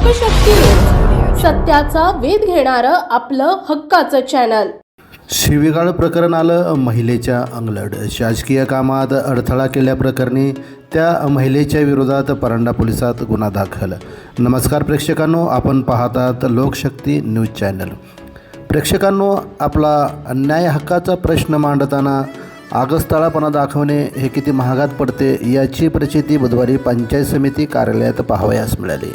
लोकशक्ती news, सत्याचा वेध घेणारं आपलं हक्काचं चॅनल। शिवीगाळ प्रकरण आलं महिलेच्या अंगलट। शासकीय कामात अडथळा केल्याप्रकरणी त्या महिलेच्या विरोधात परांडा पोलिसात गुन्हा दाखल। नमस्कार प्रेक्षकांनो, आपण पाहतात लोकशक्ती न्यूज चॅनल। प्रेक्षकांनो, आपला न्याय हक्काचा प्रश्न मांडताना आगस्ताळापणा दाखवणे हे किती महागात पडते याची प्रचिती बुधवारी पंचायत समिती कार्यालयात पाहावयास मिळाली।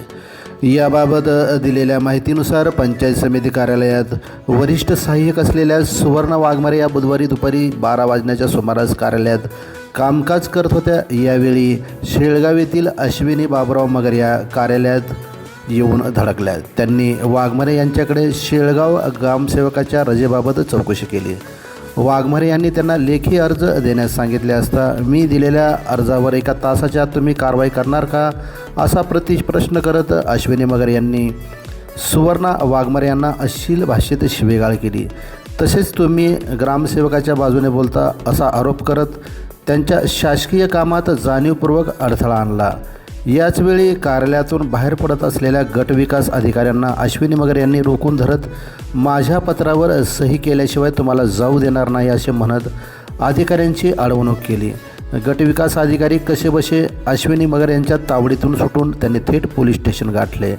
याबाबत दिलेल्या माहितीनुसार पंचायत समिती कार्यालयात वरिष्ठ सहाय्यक असलेल्या सुवर्ण वाघमारे या बुधवारी दुपारी 12 वाजण्याच्या सुमारास कार्यालयात कामकाज करत होत्या। यावेळी शेळगाव येथील अश्विनी बाबुराव मगर या कार्यालयात येऊन धडकल्या। त्यांनी वाघमारे यांच्याकडे शेळगाव ग्रामसेवकाच्या रजेबाबत चौकशी केली। वाघमारे यांनी त्यांना लेखी अर्ज देण्यास सांगितले असता मी दिलेल्या अर्जावर 1 तासाच्या आत तुम्ही कारवाई करणार का, असा प्रश्न करत अश्विनी मगर यांनी सुवर्ण वाघमारे यांना अश्लील भाषेत शिवीगाळ केली। तसेच तुम्ही ग्रामसेवकाच्या बाजूने बोलता असा आरोप करत त्यांच्या शासकीय कामात जाणीवपूर्वक अडथळा आणला। याचवेळी कार्यालयातून बाहेर पडत असलेल्या गटविकास अधिकाऱ्यांना अश्विनी मगर यांनी रोखून धरत माझ्या पत्रावर सही केल्याशिवाय तुम्हाला जाऊ देणार नाही असे म्हणत अधिकाऱ्यांची अडवणूक केली। गटविकास अधिकारी कसेबसे अश्विनी मगर यांच्या तावडीतून सुटून त्यांनी थेट पोलीस स्टेशन गाठले।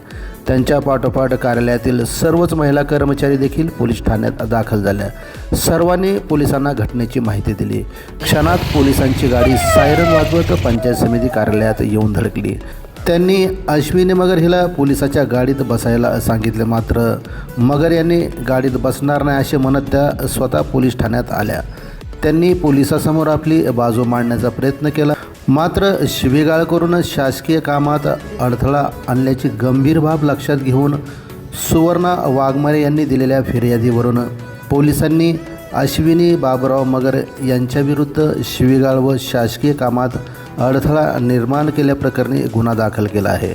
त्यांच्या पाठोपाठ कार्यालयातील सर्वच महिला कर्मचारी देखील पोलीस ठाण्यात दाखल झाल्या। सर्वांनी पोलिसांना घटनेची माहिती दिली। क्षणात पोलिसांची गाडी सायरन वाजवत पंचायत समिती कार्यालयात येऊन धडकली। त्यांनी अश्विनी मगर हिला पोलिसाच्या गाडीत बसायला सांगितले, मात्र मगर यांनी गाडीत बसणार नाही असे म्हणत त्या स्वतः पोलीस ठाण्यात आल्या। त्यांनी पोलिसांसमोर आपली बाजू मांडण्याचा प्रयत्न केला, मात्र शिवीगाळ करून शासकीय कामात अडथळा आणल्याची गंभीर बाब लक्षात घेऊन सुवर्ण वाघमारे यांनी दिलेल्या फिर्यादीवरून पोलिसांनी अश्विनी बाबुराव मगर यांच्याविरुद्ध शिवीगाळ व शासकीय कामात अडथळा निर्माण केल्याप्रकरणी गुन्हा दाखल केला आहे।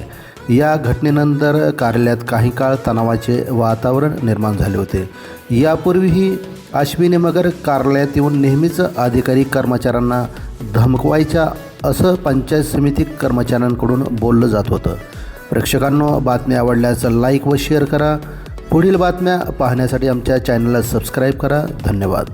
या घटनेनंतर कार्यालयात काही काळ तणावाचे वातावरण निर्माण झाले होते। यापूर्वीही अश्विनी मगर कार्यालयात येऊन नेहमीच अधिकारी कर्मचाऱ्यांना धमकवायच्या असं पंचायत समिती कर्मचाऱ्यांकडून बोललं जात होतं। प्रेक्षकांनो, बातम्या आवडल्यास लाईक व शेअर करा। पुढील बातम्या पाहण्यासाठी आमच्या चॅनलला सबस्क्राईब करा। धन्यवाद।